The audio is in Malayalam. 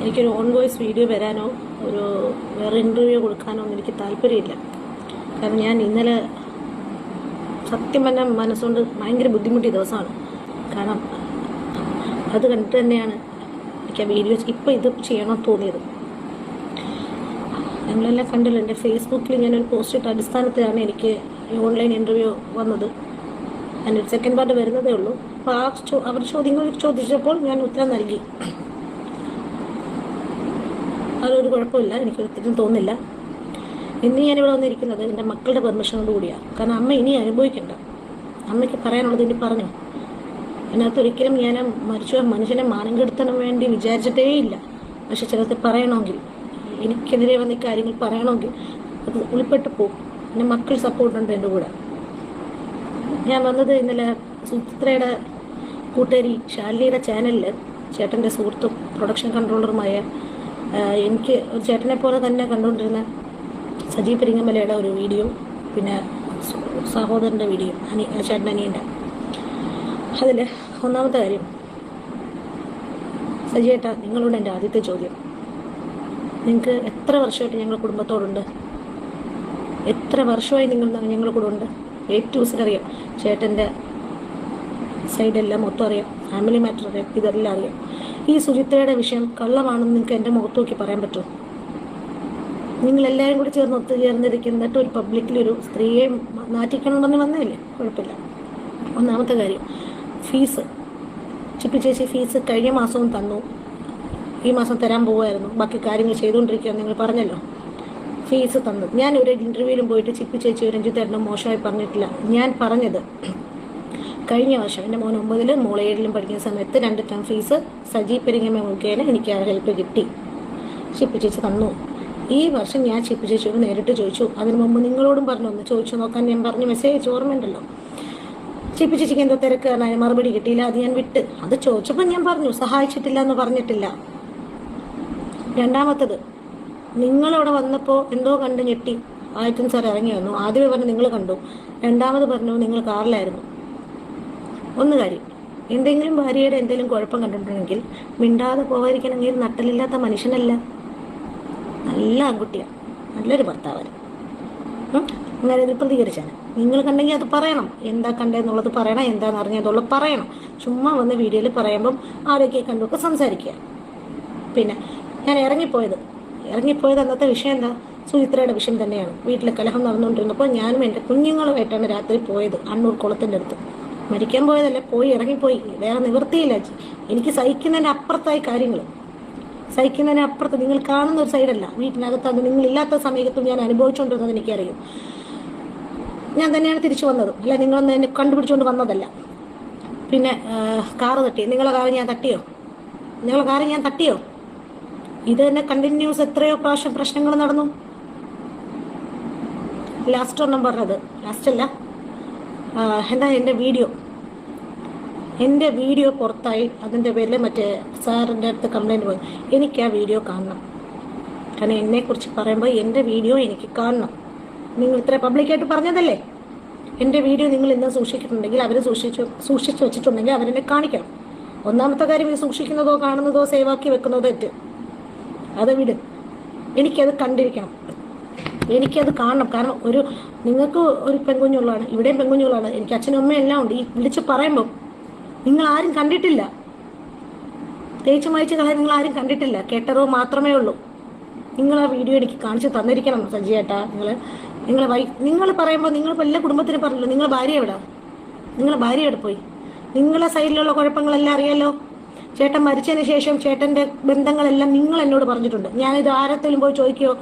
എനിക്കൊരു ഓൺ വോയിസ് വീഡിയോ വരാനോ ഒരു വേറെ ഇൻ്റർവ്യൂ കൊടുക്കാനോ ഒന്നും എനിക്ക് താല്പര്യമില്ല. കാരണം ഞാൻ ഇന്നലെ സത്യം പറഞ്ഞാൽ മനസ്സുകൊണ്ട് ഭയങ്കര ബുദ്ധിമുട്ടിയ ദിവസമാണ്. കാരണം അത് കണ്ടിട്ട് തന്നെയാണ് എനിക്ക് ആ വീഡിയോ ഇപ്പോൾ ഇത് ചെയ്യണമെന്ന് തോന്നിയത്. നിങ്ങളെല്ലാം കണ്ടല്ലോ, എൻ്റെ ഫേസ്ബുക്കിൽ ഞാനൊരു പോസ്റ്റ് ഇട്ട അടിസ്ഥാനത്തിലാണ് എനിക്ക് ഓൺലൈൻ ഇൻ്റർവ്യൂ വന്നത്. അതിൻ്റെ സെക്കൻഡ് പാർട്ട് വരുന്നതേ ഉള്ളൂ. അപ്പോൾ അവർ ചോദ്യങ്ങൾ ചോദിച്ചപ്പോൾ ഞാൻ ഉത്തരം നൽകി. അതൊരു കുഴപ്പമില്ല, എനിക്ക് ഒത്തിരി തോന്നില്ല. ഇന്ന് ഞാനിവിടെ വന്നിരിക്കുന്നത് എൻ്റെ മക്കളുടെ പെർമിഷനോട് കൂടിയാണ്. കാരണം അമ്മ ഇനി അനുഭവിക്കണ്ട. അമ്മയ്ക്ക് പറയാനുള്ളത് ഇനി പറഞ്ഞു. അതിനകത്ത് ഒരിക്കലും ഞാൻ മരിച്ച മനുഷ്യനെ മാനം കെടുത്താൻ വേണ്ടി വിചാരിച്ചിട്ടേ ഇല്ല. പക്ഷെ ചിലത് പറയണമെങ്കിൽ, എനിക്കെതിരെ വന്ന കാര്യങ്ങൾ പറയണമെങ്കിൽ അത് ഉൾപ്പെട്ടു പോകും. എൻ്റെ മക്കൾ സപ്പോർട്ടുണ്ട് എൻ്റെ കൂടെ. ഞാൻ വന്നത് ഇന്നലെ സുചിത്രയുടെ കൂട്ടുകാരി ശാലിനിയുടെ ചാനലിൽ ചേട്ടൻ്റെ സുഹൃത്തും പ്രൊഡക്ഷൻ കൺട്രോളറുമായ എനിക്ക് ഒരു ചേട്ടനെ പോലെ തന്നെ കണ്ടുകൊണ്ടിരുന്ന സജി പെരിങ്ങമലയുടെ ഒരു വീഡിയോ, പിന്നെ സഹോദരൻ്റെ വീഡിയോ, ചേട്ടൻ അനിയൻ്റെ. അതിൽ ഒന്നാമത്തെ കാര്യം, സജിയേട്ടാ നിങ്ങളോട് എൻ്റെ ആദ്യത്തെ ചോദ്യം, നിങ്ങൾക്ക് എത്ര വർഷമായിട്ട് ഞങ്ങൾ കുടുംബത്തോടുണ്ട്? എത്ര വർഷമായി നിങ്ങൾ ഞങ്ങളുടെ കൂടെ ഉണ്ട്? A to Z അറിയാം. ചേട്ടൻ്റെ സൈഡെല്ലാം മൊത്തം അറിയാം. ഫാമിലി മാറ്റർ അറിയാം. ഇതെല്ലാം അറിയാം. ഈ സുചിത്രയുടെ വിഷയം കള്ളമാണെന്ന് നിങ്ങൾക്ക് എൻ്റെ മുഖത്ത് നോക്കി പറയാൻ പറ്റുമോ? നിങ്ങളെല്ലാവരും കൂടി ചേർന്ന് ഒത്തുചേർന്നിരിക്കുന്നിട്ട് ഒരു പബ്ലിക്കിലൊരു സ്ത്രീയെ നാറ്റിക്കണമെന്ന് വന്നതല്ലേ? കുഴപ്പമില്ല. ഒന്നാമത്തെ കാര്യം, ഫീസ് ചിപ്പി ചേച്ചി ഫീസ് കഴിഞ്ഞ മാസവും തന്നു, ഈ മാസം തരാൻ പോവുമായിരുന്നു, ബാക്കി കാര്യങ്ങൾ ചെയ്തുകൊണ്ടിരിക്കുകയെന്ന് നിങ്ങൾ പറഞ്ഞല്ലോ. ഫീസ് തന്നു. ഞാൻ ഒരു ഇൻ്റർവ്യൂവിലും പോയിട്ട് ചിപ്പി ചേച്ചി രഞ്ജിത്തേട്ടനും മോശമായി പറഞ്ഞിട്ടില്ല. ഞാൻ പറഞ്ഞത് കഴിഞ്ഞ വർഷം എൻ്റെ മോൻ 9ലും മോൾ 7ലും പഠിക്കുന്ന സമയത്ത് 2 ടേം ഫീസ് സജി പെരിങ്ങമ മുഖേന എനിക്ക് ആ ഹെൽപ്പ് കിട്ടി. ചിപ്പി ചേച്ചി തന്നു. ഈ വർഷം ഞാൻ ചിപ്പി ചേച്ചിയോട് നേരിട്ട് ചോദിച്ചു. അതിന് മുമ്പ് നിങ്ങളോടും പറഞ്ഞു, ഒന്ന് ചോദിച്ചു നോക്കാൻ ഞാൻ പറഞ്ഞു, മെസ്സേജ് ഓർമ്മയുണ്ടല്ലോ. ചിപ്പി ചേച്ചിക്ക് എന്തോ തിരക്ക് കാരണം മറുപടി കിട്ടിയില്ല, അത് ഞാൻ വിട്ട്. അത് ചോദിച്ചപ്പോൾ ഞാൻ പറഞ്ഞു സഹായിച്ചിട്ടില്ല എന്ന് പറഞ്ഞിട്ടില്ല. രണ്ടാമത്തത്, നിങ്ങളവിടെ വന്നപ്പോൾ എന്തോ കണ്ട് ഞെട്ടി ആയത്തൻ സാർ ഇറങ്ങി വന്നു. ആദ്യമേ പറഞ്ഞു നിങ്ങൾ കണ്ടു, രണ്ടാമത് പറഞ്ഞു നിങ്ങൾ കാറിലായിരുന്നു. ഒന്ന് കാര്യം, എന്തെങ്കിലും ഭാര്യയുടെ എന്തെങ്കിലും കുഴപ്പം കണ്ടിട്ടുണ്ടെങ്കിൽ മിണ്ടാതെ പോകാതിരിക്കണമെങ്കിൽ നട്ടലില്ലാത്ത മനുഷ്യനല്ല, നല്ല ആൺകുട്ടിയാണ്, നല്ലൊരു ഭർത്താവാണ്. അങ്ങനെ ഇതിൽ പ്രതികരിച്ചാണ്. നിങ്ങൾ കണ്ടെങ്കിൽ അത് പറയണം, എന്താ കണ്ടതെന്നുള്ളത് പറയണം, എന്താണെന്ന് അറിഞ്ഞതുള്ളത് പറയണം. ചുമ്മാ വന്ന് വീഡിയോയിൽ പറയുമ്പം ആരൊക്കെ കണ്ടുമൊക്കെ സംസാരിക്കുക. പിന്നെ ഞാൻ ഇറങ്ങിപ്പോയത് അന്നത്തെ വിഷയം എന്താ? സുചിത്രയുടെ വിഷയം തന്നെയാണ്. വീട്ടിൽ കലഹം നടന്നുകൊണ്ടിരുന്നപ്പോൾ ഞാനും എൻ്റെ കുഞ്ഞുങ്ങളുമായിട്ടാണ് രാത്രി പോയത്. അണ്ണൂർ കുളത്തിൻ്റെ അടുത്ത്. മരിക്കാൻ പോയതല്ല, ഇറങ്ങിപ്പോയി. വേറെ നിവൃത്തിയില്ല. എനിക്ക് സഹിക്കുന്നതിൻ്റെ അപ്പുറത്തായി കാര്യങ്ങൾ, സഹിക്കുന്നതിന് അപ്പുറത്ത്. നിങ്ങൾ കാണുന്ന ഒരു സൈഡല്ല, വീട്ടിനകത്ത് അത് നിങ്ങളില്ലാത്ത സമയത്തും ഞാൻ അനുഭവിച്ചുകൊണ്ടിരുന്നത് എനിക്കറിയും. ഞാൻ തന്നെയാണ് തിരിച്ചു വന്നത്, അല്ല നിങ്ങളൊന്നും എന്നെ കണ്ടുപിടിച്ചുകൊണ്ട് വന്നതല്ല. പിന്നെ കാറ് തട്ടി, നിങ്ങളെ കാറ് ഞാൻ തട്ടിയോ? ഇത് തന്നെ കണ്ടിന്യൂസ് എത്രയോ പ്രാവശ്യം പ്രശ്നങ്ങൾ നടന്നു. ലാസ്റ്റ് ഒന്നും പറഞ്ഞത്, ലാസ്റ്റല്ല, എന്താ എൻ്റെ വീഡിയോ പുറത്തായി. അതിൻ്റെ പേരിൽ മറ്റേ സാറിൻ്റെ അടുത്ത് കംപ്ലൈൻറ്റ് പോയി. എനിക്ക് ആ വീഡിയോ കാണണം. കാരണം എന്നെക്കുറിച്ച് പറയുമ്പോൾ എൻ്റെ വീഡിയോ എനിക്ക് കാണണം. നിങ്ങൾ ഇത്ര പബ്ലിക്കായിട്ട് പറഞ്ഞതല്ലേ, എൻ്റെ വീഡിയോ നിങ്ങൾ ഇന്ന് സൂക്ഷിക്കുന്നുണ്ടെങ്കിൽ, അവർ സൂക്ഷിച്ച് വെച്ചിട്ടുണ്ടെങ്കിൽ അവരെന്നെ കാണിക്കണം. ഒന്നാമത്തെ കാര്യം, ഇത് സൂക്ഷിക്കുന്നതോ കാണുന്നതോ സേവാക്കി വെക്കുന്നതോ തെറ്റ്, അത് വിട്. എനിക്കത് കണ്ടിരിക്കണം, എനിക്കത് കാണണം. കാരണം നിങ്ങൾക്ക് ഒരു പെൺകുഞ്ഞുള്ളതാണ്, ഇവിടെയും പെൺകുഞ്ഞുള്ളതാണ്, എനിക്ക് അച്ഛനും അമ്മയും എല്ലാം ഉണ്ട്. ഈ വിളിച്ച് പറയുമ്പം നിങ്ങൾ ആരും കണ്ടിട്ടില്ല, തേച്ച് മായ്ച്ച കാര്യം നിങ്ങൾ ആരും കണ്ടിട്ടില്ല, കേട്ടറോ മാത്രമേ ഉള്ളൂ. നിങ്ങൾ ആ വീഡിയോ എനിക്ക് കാണിച്ച് തന്നിരിക്കണം സജിയേട്ടാ. നിങ്ങൾ പറയുമ്പോൾ നിങ്ങളിപ്പോൾ എല്ലാ കുടുംബത്തിനും പറഞ്ഞല്ലോ, നിങ്ങളെ ഭാര്യ എവിടെ പോയി? നിങ്ങളെ സൈഡിലുള്ള കുഴപ്പങ്ങളെല്ലാം അറിയാലോ. ചേട്ടൻ മരിച്ചതിന് ശേഷം ചേട്ടൻ്റെ ബന്ധങ്ങളെല്ലാം നിങ്ങൾ എന്നോട് പറഞ്ഞിട്ടുണ്ട്. ഞാനിത് ആരെങ്കിലും പോയി ചോദിക്കുകയോ